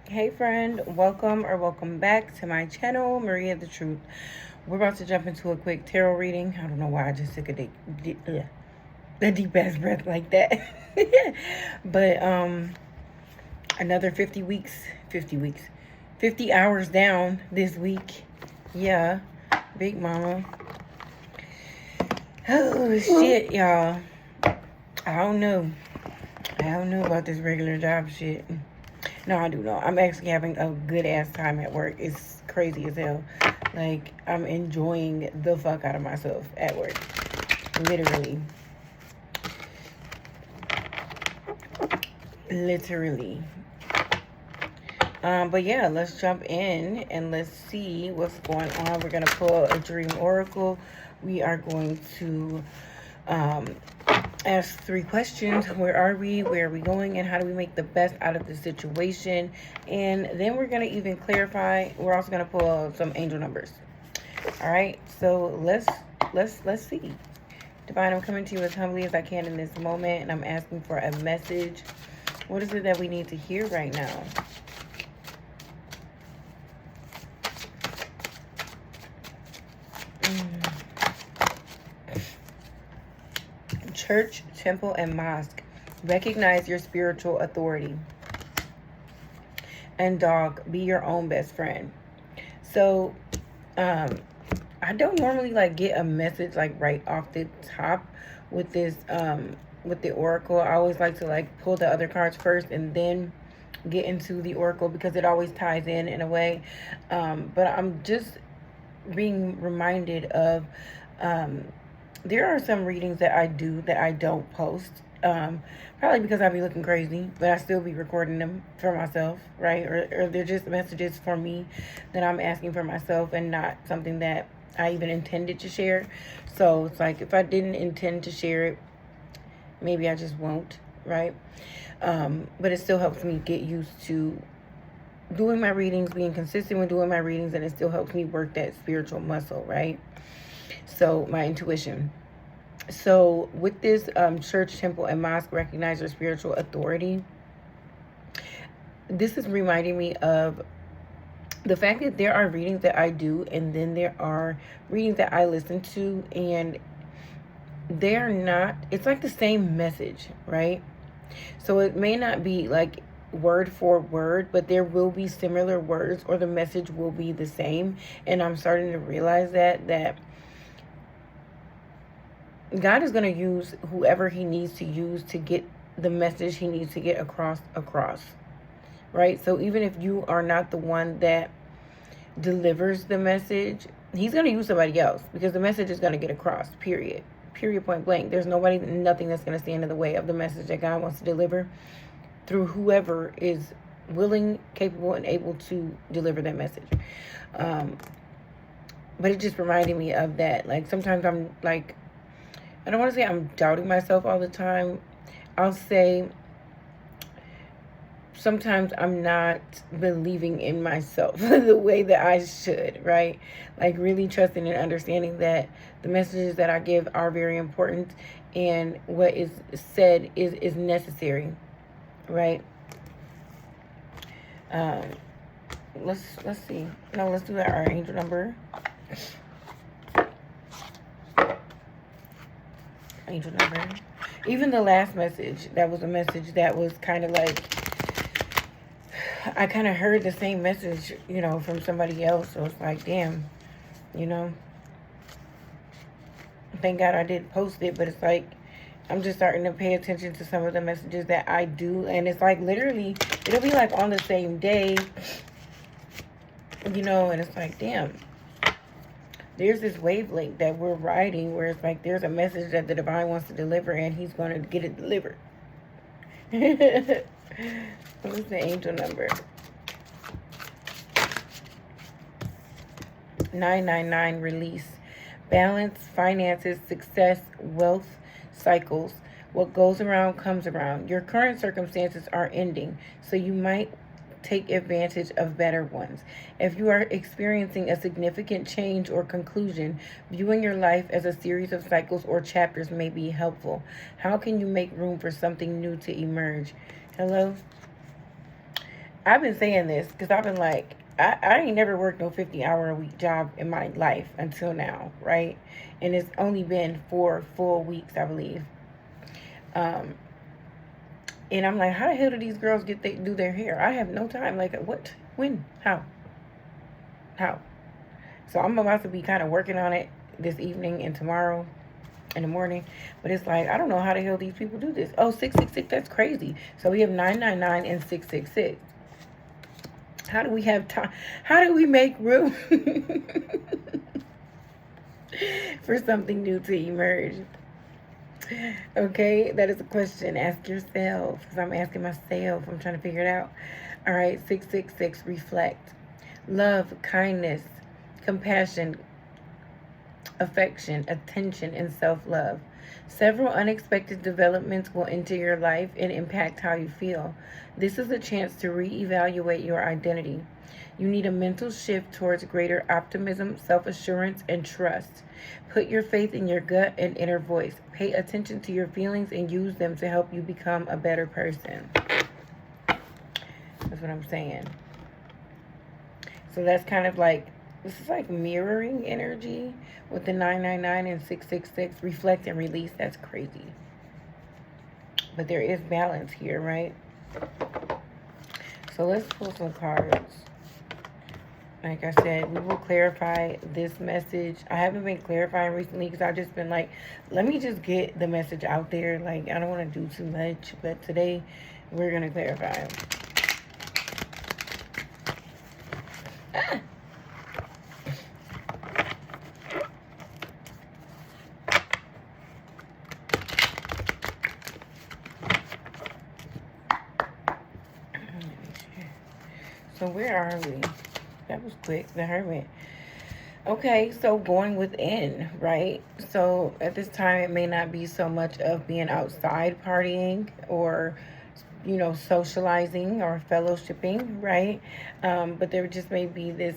Hey friend, welcome or welcome back to my channel, Maria the Truth. We're about to jump into a quick tarot reading. I don't know why I just took a deep ass breath like that. But another 50 hours down this week. Yeah, big mama. Oh shit, y'all. I don't know. I don't know about this regular job shit. No, I do know. I'm actually having a good ass time at work. It's crazy as hell. Like, I'm enjoying the fuck out of myself at work. Literally. Literally. But yeah, let's jump in and let's see what's going on. We're going to pull a dream oracle. We are going to ask 3 questions. Where are we? Where are we going? And how do we make the best out of the situation? And then we're going to even clarify. We're also going to pull some angel numbers. All right. So let's see. Divine, I'm coming to you as humbly as I can in this moment, and I'm asking for a message. What is it that we need to hear right now? Church, temple, and mosque. Recognize your spiritual authority. And dog, be your own best friend. So, I don't normally like get a message like right off the top with this, with the oracle. I always like to like pull the other cards first and then get into the oracle because it always ties in a way. But I'm just being reminded of, there are some readings that I do that I don't post. Probably because I be looking crazy, but I still be recording them for myself, right? Or they're just messages for me that I'm asking for myself and not something that I even intended to share. So it's like if I didn't intend to share it, maybe I just won't, right? But it still helps me get used to doing my readings, being consistent with doing my readings, and it still helps me work that spiritual muscle, right? So my intuition. So with this church, temple, and mosque, recognize your spiritual authority. This is reminding me of the fact that there are readings that I do, and then there are readings that I listen to, and they're not, it's like the same message, right? So it may not be like word for word, but there will be similar words or the message will be the same. And I'm starting to realize that God is going to use whoever he needs to use to get the message he needs to get across, right? So even if you are not the one that delivers the message, he's going to use somebody else because the message is going to get across, period, point blank. There's nothing that's going to stand in the way of the message that God wants to deliver through whoever is willing, capable, and able to deliver that message. But it just reminded me of that. Like sometimes I'm like, I don't want to say I'm doubting myself all the time. I'll say sometimes I'm not believing in myself the way that I should, right? Like really trusting and understanding that the messages that I give are very important and what is said is necessary, right? Let's see. No, let's do our angel number. Angel number. Even the last message, that was a message that was kind of like, I kind of heard the same message, you know, from somebody else. So it's like, damn, you know. Thank God I did post it, but it's like, I'm just starting to pay attention to some of the messages that I do. And it's like, literally, it'll be like on the same day, you know, and it's like, damn. There's this wavelength that we're riding where it's like there's a message that the divine wants to deliver and he's going to get it delivered. What's the angel number? 999, release. Balance, finances, success, wealth, cycles. What goes around comes around. Your current circumstances are ending, so you might take advantage of better ones. If you are experiencing a significant change or conclusion, viewing your life as a series of cycles or chapters may be helpful. How can you make room for something new to emerge? Hello? I've been saying this because I've been like, I ain't never worked no 50-hour-a-week job in my life until now, right? And it's only been 4 full weeks, I believe. Um, and I'm like, how the hell do these girls do their hair? I have no time. Like, what? When? How? So I'm about to be kind of working on it this evening and tomorrow in the morning. But it's like, I don't know how the hell these people do this. Oh, 666, that's crazy. So we have 999 and 666. How do we have time? How do we make room for something new to emerge? Okay, that is a question. Ask yourself. Because I'm asking myself. I'm trying to figure it out. All right, 666, reflect. Love, kindness, compassion, affection, attention, and self-love. Several unexpected developments will enter your life and impact how you feel. This is a chance to reevaluate your identity. You need a mental shift towards greater optimism, self-assurance, and trust. Put your faith in your gut and inner voice. Pay attention to your feelings and use them to help you become a better person. That's what I'm saying. So that's kind of like, this is like mirroring energy with the 999 and 666. Reflect and release. That's crazy. But there is balance here, right? So let's pull some cards. Like I said, we will clarify this message. I haven't been clarifying recently because I've just been like, let me just get the message out there. Like, I don't want to do too much. But today, we're going to clarify. Ah! So where are we? That was quick. The Hermit. Okay, so going within, right? So at this time, it may not be so much of being outside partying or, socializing or fellowshipping, right? But there just may be this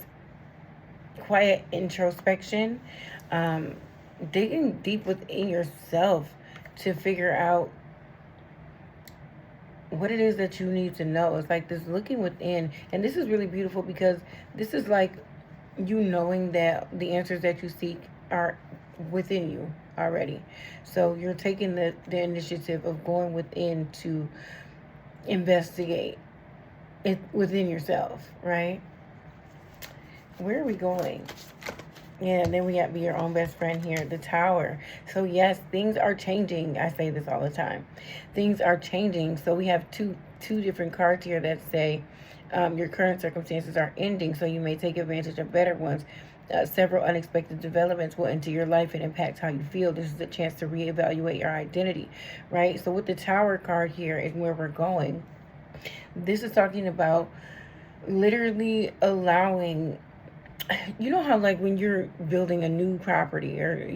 quiet introspection, um, digging deep within yourself to figure out what it is that you need to know. It's like this looking within. And this is really beautiful because this is like you knowing that the answers that you seek are within you already. So you're taking the initiative of going within to investigate it within yourself, right? Where are we going? Yeah, and then we have Be Your Own Best Friend here, the Tower. So yes, things are changing. I say this all the time. Things are changing. So we have two different cards here that say your current circumstances are ending, so you may take advantage of better ones. Several unexpected developments will enter your life and impact how you feel. This is a chance to reevaluate your identity, right? So with the Tower card here is where we're going. This is talking about literally allowing, you know how like when you're building a new property, or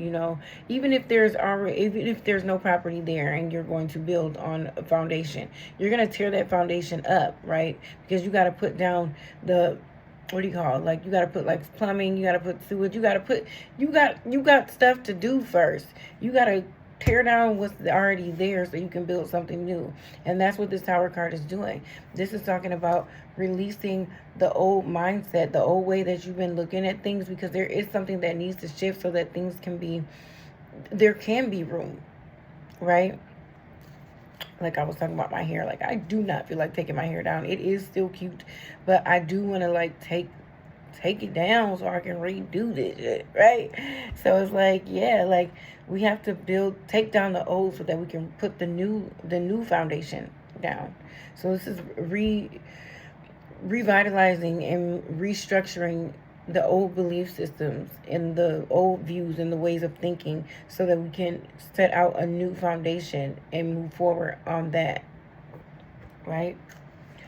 even if there's no property there and you're going to build on a foundation, you're going to tear that foundation up, right? Because you got to put down the, what do you call it? Like you got to put like plumbing, you got to put sewage, you got stuff to do first. You got to tear down what's already there so you can build something new. And that's what this Tower card is doing. This is talking about releasing the old mindset, the old way that you've been looking at things, because there is something that needs to shift so that there can be room, right? Like I was talking about my hair. Like I do not feel like taking my hair down. It is still cute, but I do want to like take it down so I can redo this shit, right? So it's like, yeah, like we have to take down the old so that we can put the new foundation down. So this is revitalizing and restructuring the old belief systems and the old views and the ways of thinking so that we can set out a new foundation and move forward on that, right?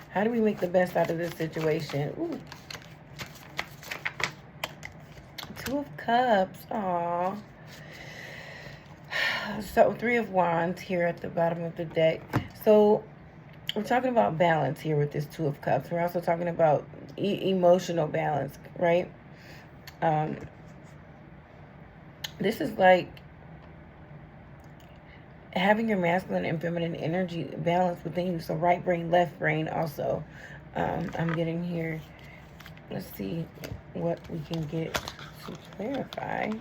How do we make the best out of this situation? Ooh. Two of Cups. Aww. So Three of Wands here at the bottom of the deck. So we're talking about balance here with this Two of Cups. We're also talking about emotional balance, right? This is like having your masculine and feminine energy balance within you. So right brain, left brain also. I'm getting here. Let's see what we can get to clarify.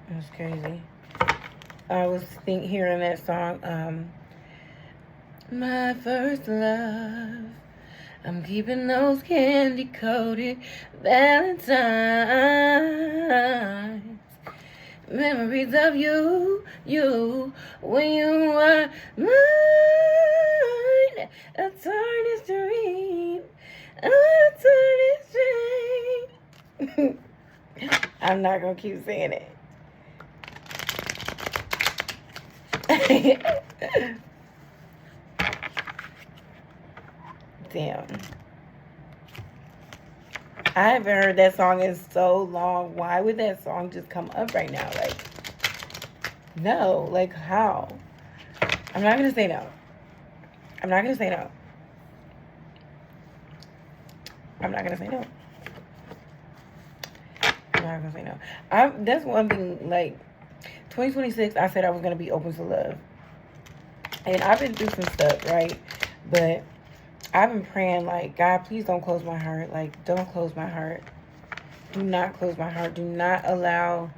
That's crazy. I was hearing that song, My First Love. I'm keeping those candy coated Valentines. Memories of you, when you were mine. A tarnished dream, a tarnished dream. I'm not gonna keep saying it. Damn. I haven't heard that song in so long. Why would that song just come up right now? Like, no. Like, how? I'm not going to say no. I'm not going to say no. I'm not going to say no. I'm not going to say no. That's one thing, like, 2026, I said I was going to be open to love. And I've been through some stuff, right? But I've been praying, like, God, please don't close my heart. Like, don't close my heart. Do not close my heart. Do not allow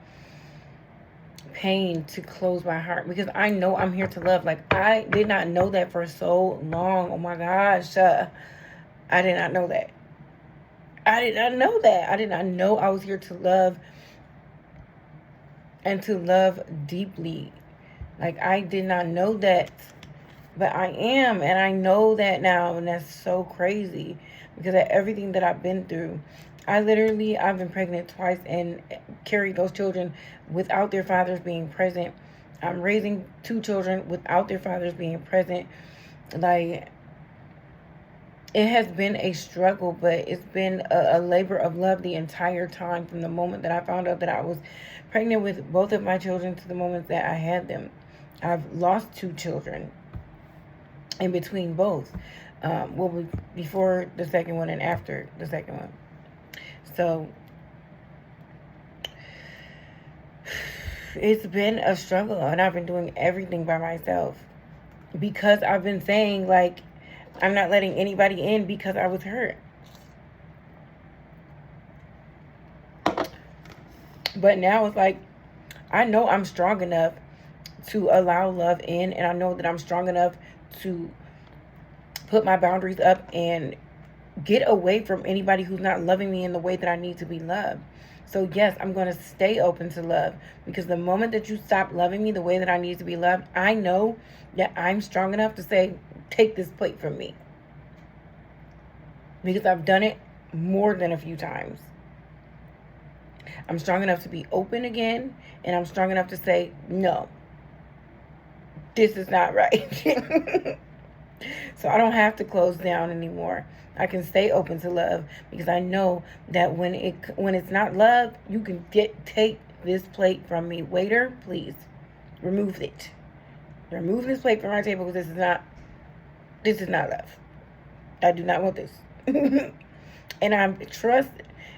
pain to close my heart. Because I know I'm here to love. Like, I did not know that for so long. Oh, my gosh. I did not know that. I did not know that. I did not know I was here to love. And to love deeply. Like, I did not know that. But I am, and I know that now, and that's so crazy because of everything that I've been through. I've been pregnant twice and carried those children without their fathers being present. I'm raising 2 children without their fathers being present. Like, it has been a struggle, but it's been a labor of love the entire time from the moment that I found out that I was pregnant with both of my children to the moment that I had them. I've lost 2 children in between both. Before the second one and after the second one. So, it's been a struggle, and I've been doing everything by myself. Because I've been saying, like, I'm not letting anybody in because I was hurt. But now it's like, I know I'm strong enough to allow love in, and I know that I'm strong enough to put my boundaries up and get away from anybody who's not loving me in the way that I need to be loved. So yes, I'm going to stay open to love, because the moment that you stop loving me the way that I need to be loved, I know that I'm strong enough to say, take this plate from me. Because I've done it more than a few times. I'm strong enough to be open again, and I'm strong enough to say, no, this is not right. So I don't have to close down anymore. I can stay open to love, because I know that when it's not love, you can take this plate from me. Waiter, please remove it. Remove this plate from our table, because this is not love. I do not want this. And I trust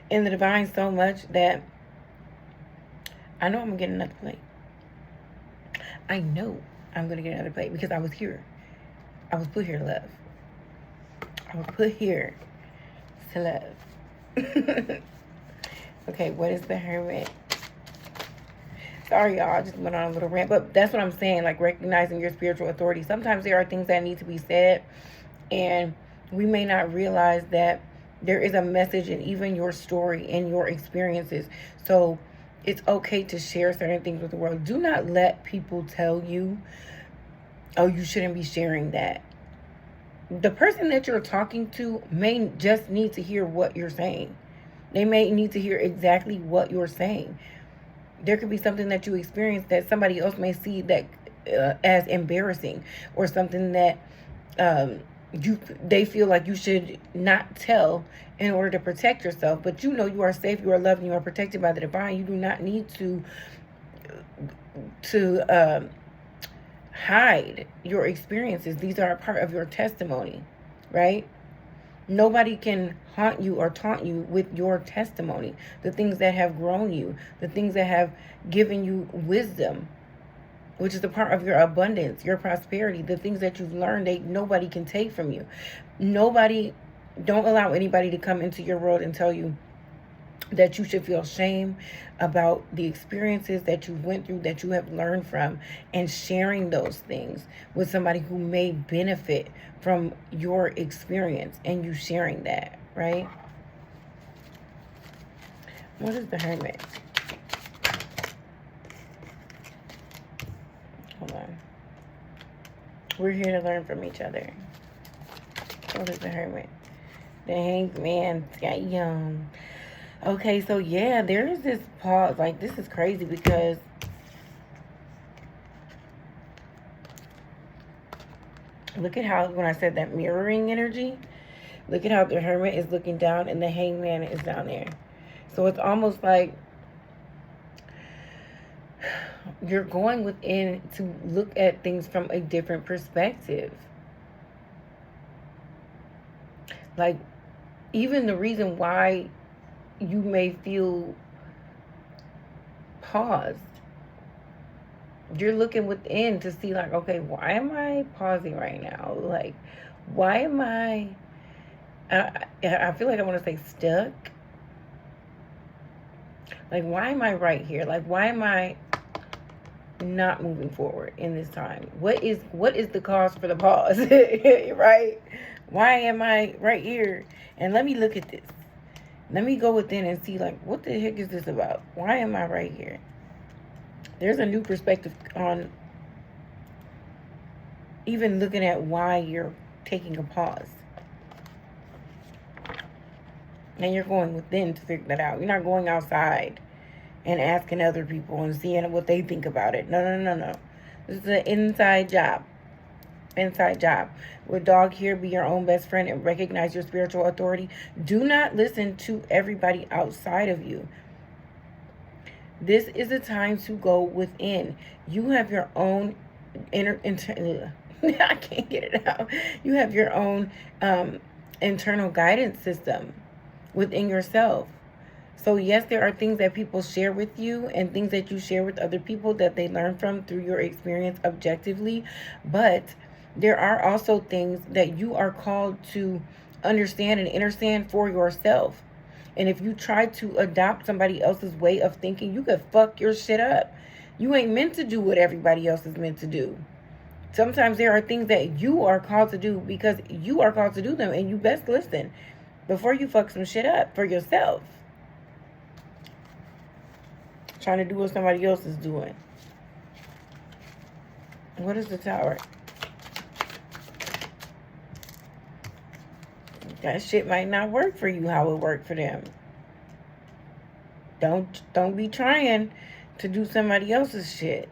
in the divine so much that I know I'm gonna get another plate. I know I'm gonna get another plate, because I was here. I was put here to love. I was put here to love. Okay, what is the Hermit? Sorry, y'all. I just went on a little rant. But that's what I'm saying. Like, recognizing your spiritual authority. Sometimes there are things that need to be said. And we may not realize that there is a message in even your story and your experiences. So it's okay to share certain things with the world. Do not let people tell you, oh, you shouldn't be sharing that. The person that you're talking to may just need to hear what you're saying. They may need to hear exactly what you're saying. There could be something that you experience that somebody else may see that as embarrassing, or something that they feel like you should not tell in order to protect yourself. But you know you are safe, you are loved, and you are protected by the divine. You do not need to hide your experiences. These are a part of your testimony, right? Nobody can haunt you or taunt you with your testimony, the things that have grown you, the things that have given you wisdom, which is a part of your abundance, your prosperity, the things that you've learned that nobody can take from you. Nobody, don't allow anybody to come into your world and tell you that you should feel shame about the experiences that you went through, that you have learned from, and sharing those things with somebody who may benefit from your experience and you sharing that, right? What is the Hermit? Hold on. We're here to learn from each other. What is the Hermit? The Hanged Man got young. Okay, so yeah, there is this pause. Like, this is crazy because look at how, when I said that mirroring energy, look at how the Hermit is looking down and the Hanged Man is down there. So it's almost like you're going within to look at things from a different perspective. Like, even the reason why you may feel paused, you're looking within to see, like, okay, why am I pausing right now? Like, why am I feel like I want to say stuck. Like, why am I right here? Like, why am I not moving forward in this time? What is the cause for the pause? Right? Why am I right here? And let me look at this. Let me go within and see, like, what the heck is this about? Why am I right here? There's a new perspective on even looking at why you're taking a pause. And you're going within to figure that out. You're not going outside and asking other people and seeing what they think about it. No. This is an inside job. Inside job. With dog here, be your own best friend and recognize your spiritual authority. Do not listen to everybody outside of you. This is a time to go within. You have your own I can't get it out. You have your own internal guidance system within yourself. So yes, there are things that people share with you and things that you share with other people that they learn from through your experience objectively. But there are also things that you are called to understand and understand for yourself. And if you try to adopt somebody else's way of thinking, you could fuck your shit up. You ain't meant to do what everybody else is meant to do. Sometimes there are things that you are called to do because you are called to do them, and you best listen before you fuck some shit up for yourself. Trying to do what somebody else is doing. What is the Tower? That shit might not work for you how it worked for them. Don't be trying to do somebody else's shit.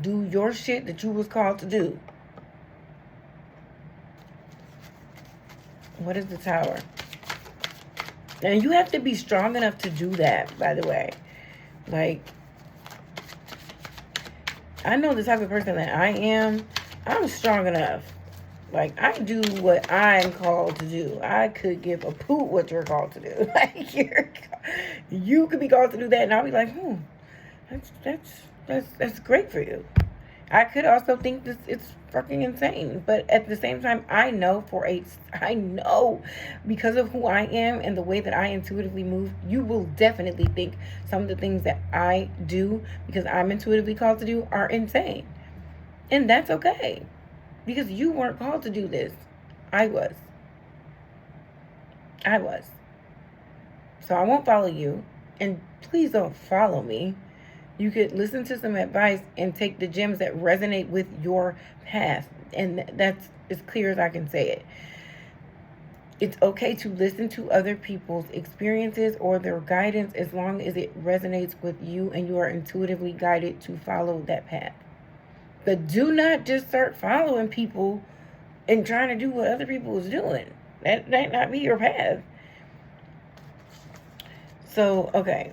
Do your shit that you was called to do. What is the Tower? And you have to be strong enough to do that, by the way. Like, I know the type of person that I am. I'm strong enough. Like, I do what I'm called to do. I could give a poot what you're called to do. Like, you could be called to do that, and I'll be like, that's great for you. I could also think this it's fucking insane, but at the same time, I know because of who I am and the way that I intuitively move, you will definitely think some of the things that I do because I'm intuitively called to do are insane, and that's okay. Because you weren't called to do this. I was. So I won't follow you. And please don't follow me. You could listen to some advice and take the gems that resonate with your path. And that's as clear as I can say it. It's okay to listen to other people's experiences or their guidance as long as it resonates with you and you are intuitively guided to follow that path. But do not just start following people and trying to do what other people is doing. That might not be your path. So, okay.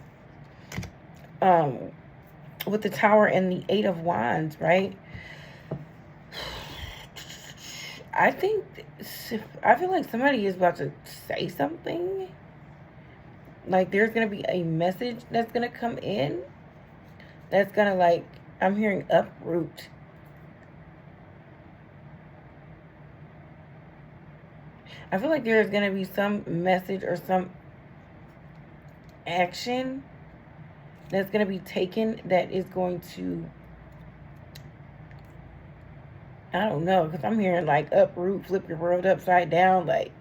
With the Tower and the Eight of Wands, right? I feel like somebody is about to say something. Like, there's going to be a message that's going to come in. That's going to, like, I'm hearing uproot. I feel like there's going to be some message or some action that's going to be taken that is going to, I don't know, because I'm hearing like uproot, flip your world upside down, like.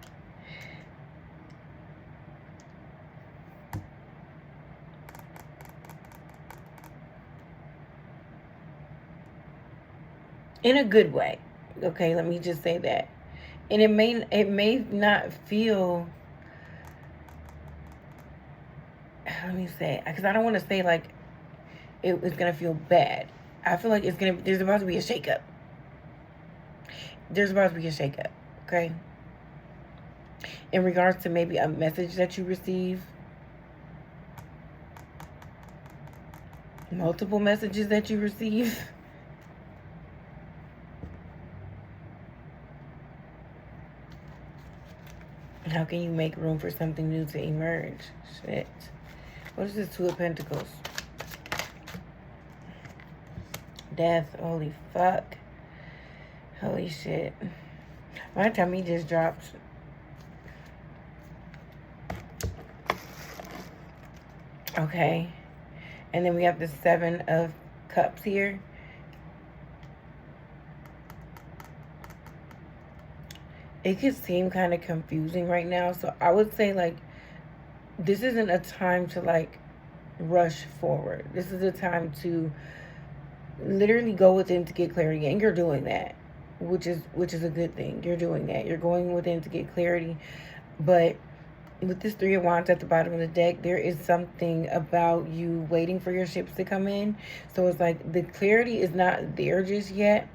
In a good way. Okay, let me just say that. And it may not feel, let me say, because I don't want to say like it's gonna feel bad. I feel like there's about to be a shakeup. There's about to be a shakeup, okay? In regards to maybe a message that you receive, multiple messages that you receive. How can you make room for something new to emerge? Shit. What is this Two of Pentacles? Death. Holy fuck. Holy shit. My tummy just dropped. Okay. And then we have the Seven of Cups here. It could seem kind of confusing right now. So I would say, like, this isn't a time to, like, rush forward. This is a time to literally go within to get clarity. And you're doing that, which is a good thing. You're doing that. You're going within to get clarity. But with this Three of Wands at the bottom of the deck, there is something about you waiting for your ships to come in. So it's like the clarity is not there just yet.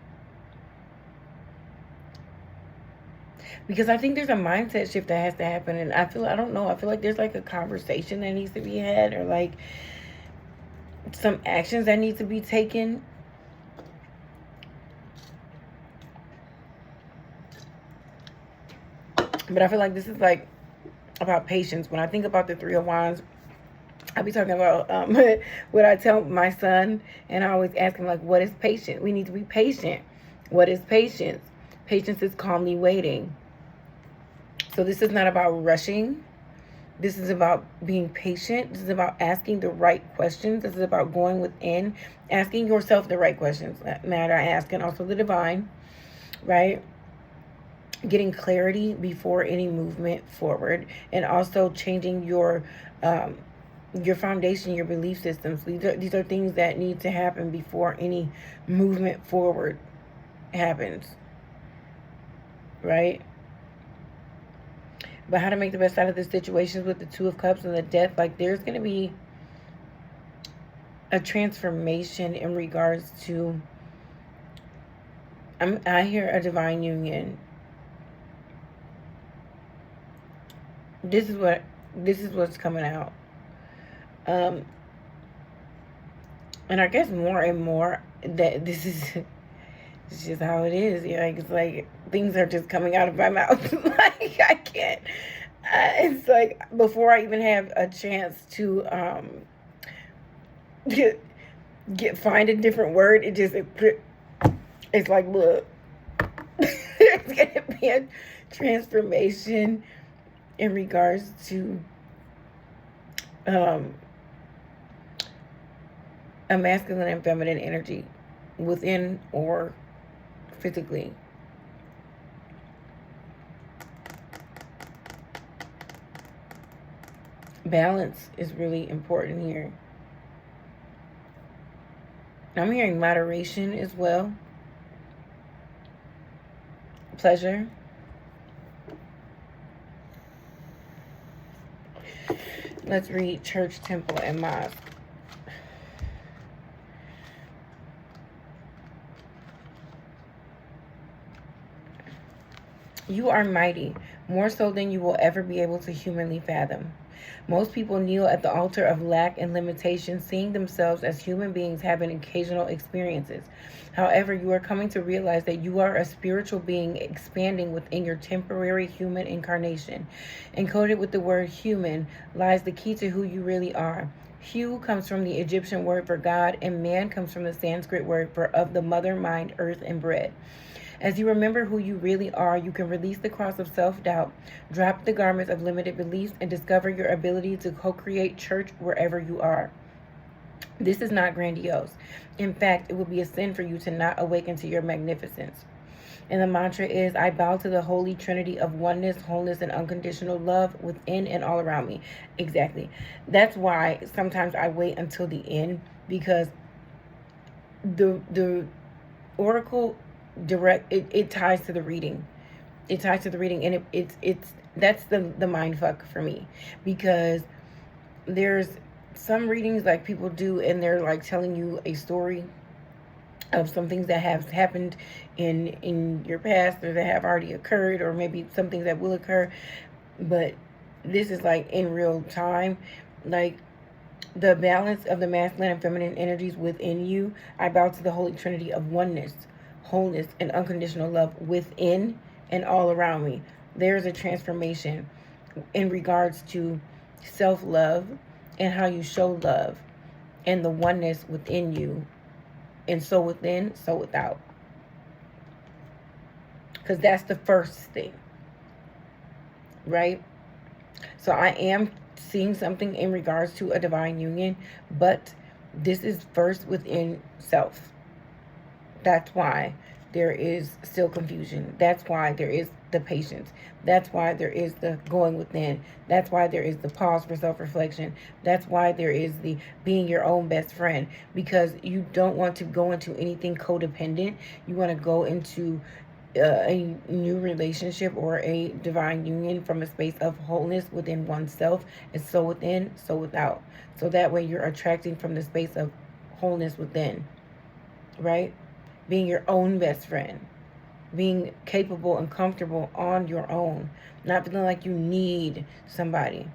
Because I think there's a mindset shift that has to happen. And I feel like there's like a conversation that needs to be had, or like some actions that need to be taken. But I feel like this is like about patience. When I think about the Three of Wands, I be talking about what I tell my son, and I always ask him, like, what is patience? We need to be patient. What is patience? Patience is calmly waiting. So this is not about rushing. This is about being patient. This is about asking the right questions. This is about going within, asking yourself the right questions. Matter asking also the divine, right? Getting clarity before any movement forward, and also changing your foundation, your belief systems. These are things that need to happen before any movement forward happens, right? But how to make the best out of the situations with the Two of Cups and the Death, like there's going to be a transformation in regards to, I hear a divine union. This is what's coming out. And I guess more and more that this is it's just how it is. It's like things are just coming out of my mouth. Like I can't. It's like before I even have a chance to find a different word, it's like, look, there's gonna be a transformation in regards to a masculine and feminine energy within or physically. Balance is really important here. I'm hearing moderation as well. Pleasure. Let's read church, temple, and mosque. You are mighty, more so than you will ever be able to humanly fathom. Most people kneel at the altar of lack and limitation, seeing themselves as human beings having occasional experiences. However, you are coming to realize that you are a spiritual being expanding within your temporary human incarnation. Encoded with the word human lies the key to who you really are. Hu comes from the Egyptian word for God, and man comes from the Sanskrit word for of the mother, mind, earth, and bread. As you remember who you really are, you can release the cross of self doubt, drop the garments of limited beliefs, and discover your ability to co create church wherever you are. This is not grandiose. In fact, it would be a sin for you to not awaken to your magnificence. And the mantra is, I bow to the holy trinity of oneness, wholeness, and unconditional love within and all around me. Exactly. That's why sometimes I wait until the end, because the oracle it ties to the reading. It ties to the reading, and it's that's the mind fuck for me, because there's some readings like people do, and they're like telling you a story of some things that have happened in your past, or that have already occurred, or maybe some things that will occur. But this is like in real time, like the balance of the masculine and feminine energies within you. I bow to the holy trinity of oneness, wholeness, and unconditional love within and all around me. There's a transformation in regards to self-love and how you show love, and the oneness within you, and so within, so without. Because that's the first thing, right? So I am seeing something in regards to a divine union, but this is first within self. That's why there is still confusion. That's why there is the patience. That's why there is the going within. That's why there is the pause for self-reflection. That's why there is the being your own best friend, because you don't want to go into anything codependent. You want to go into a new relationship or a divine union from a space of wholeness within oneself, and so within, so without. So that way you're attracting from the space of wholeness within, right? Being your own best friend, being capable and comfortable on your own, not feeling like you need somebody.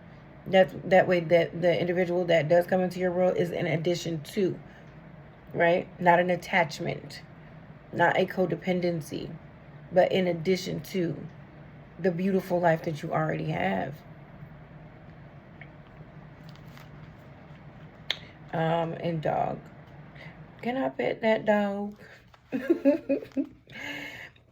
That way that the individual that does come into your world is an addition to, right? Not an attachment, not a codependency, but in addition to the beautiful life that you already have. And dog. Can I pet that dog?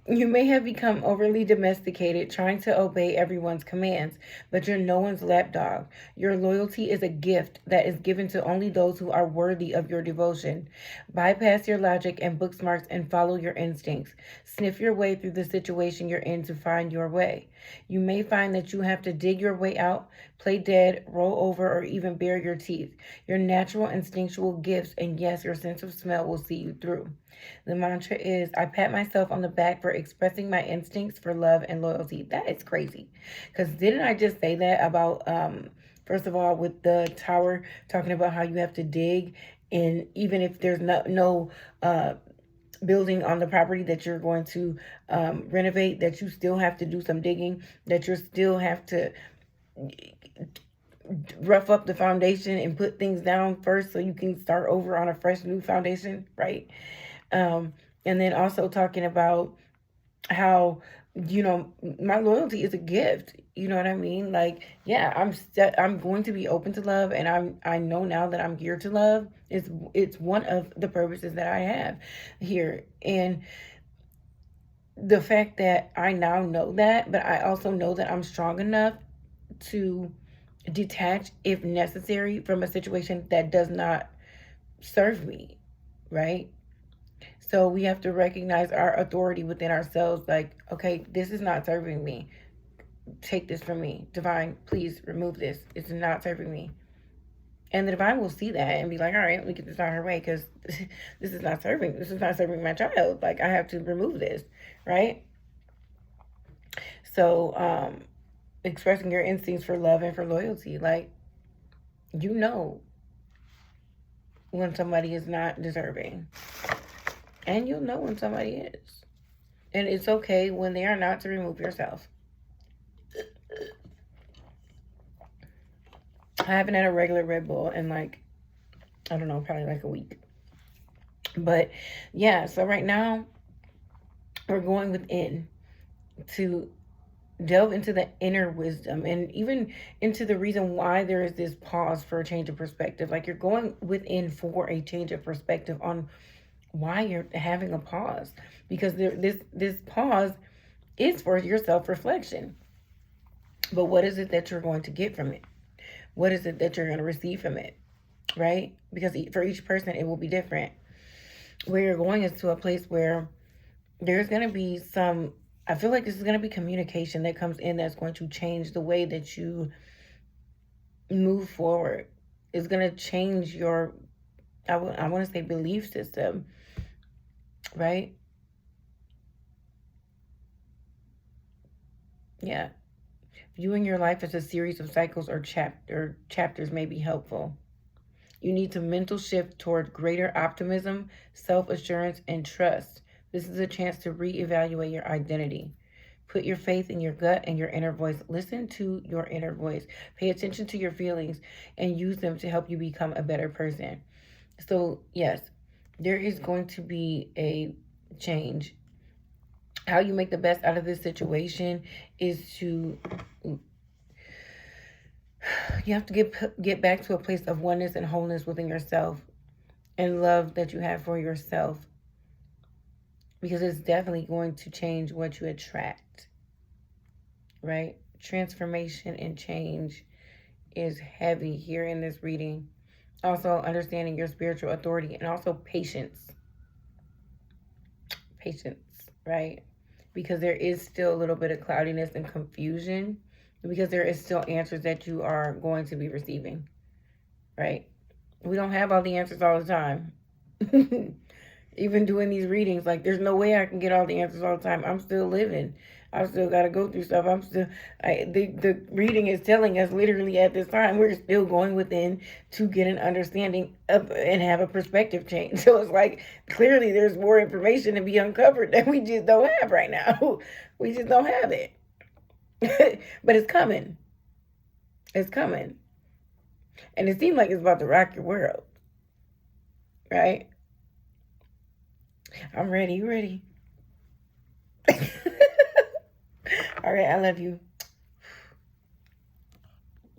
You may have become overly domesticated, trying to obey everyone's commands, but you're no one's lapdog. Your loyalty is a gift that is given to only those who are worthy of your devotion. Bypass your logic and book smarts and follow your instincts. Sniff your way through the situation you're in to find your way. You may find that you have to dig your way out, play dead, roll over, or even bare your teeth. Your natural instinctual gifts, and yes, your sense of smell, will see you through. The mantra is, I pat myself on the back for expressing my instincts for love and loyalty. That is crazy. Because didn't I just say that about, first of all, with the tower, talking about how you have to dig, and even if there's no building on the property that you're going to renovate, that you still have to do some digging, that you still have to rough up the foundation and put things down first so you can start over on a fresh new foundation, right? And then also talking about how, my loyalty is a gift. You know what I mean? Like, yeah, I'm going to be open to love, and I know now that I'm here to love. It's one of the purposes that I have here. And the fact that I now know that, but I also know that I'm strong enough to detach if necessary from a situation that does not serve me, right? So we have to recognize our authority within ourselves. Like, okay, this is not serving me. Take this from me. Divine, please remove this. It's not serving me. And the divine will see that and be like, all right, let me get this out of her way, because this is not serving my child. Like, I have to remove this, right? So, expressing your instincts for love and for loyalty. Like, when somebody is not deserving. And you'll know when somebody is. And it's okay when they are not, to remove yourself. I haven't had a regular Red Bull in like, I don't know, probably like a week. But yeah, so right now we're going within to delve into the inner wisdom and even into the reason why there is this pause for a change of perspective. Like you're going within for a change of perspective on why you're having a pause, because this pause is for your self-reflection. But what is it that you're going to get from it? What is it that you're going to receive from it? Right? Because for each person, it will be different. Where you're going is to a place where there's going to be some, I feel like this is going to be communication that comes in that's going to change the way that you move forward. It's going to change your, I want to say, belief system, right? Yeah. Viewing your life as a series of cycles or chapters may be helpful. You need to mental shift toward greater optimism, self-assurance, and trust. This is a chance to reevaluate your identity. Put your faith in your gut and your inner voice. Listen to your inner voice. Pay attention to your feelings and use them to help you become a better person. So, yes, there is going to be a change. How you make the best out of this situation is to, you have to get back to a place of oneness and wholeness within yourself and love that you have for yourself, because it's definitely going to change what you attract, right? Transformation and change is heavy here in this reading. Also, understanding your spiritual authority, and also patience. Patience, right? Because there is still a little bit of cloudiness and confusion, because there is still answers that you are going to be receiving, right? We don't have all the answers all the time. Even doing these readings, like there's no way I can get all the answers all the time. I'm still living. I still got to go through stuff. The reading is telling us literally at this time, we're still going within to get an understanding of and have a perspective change. So it's like, clearly there's more information to be uncovered that we just don't have right now. We just don't have it. But it's coming. It's coming. And it seems like it's about to rock your world. Right? I'm ready. You ready? All right. I love you.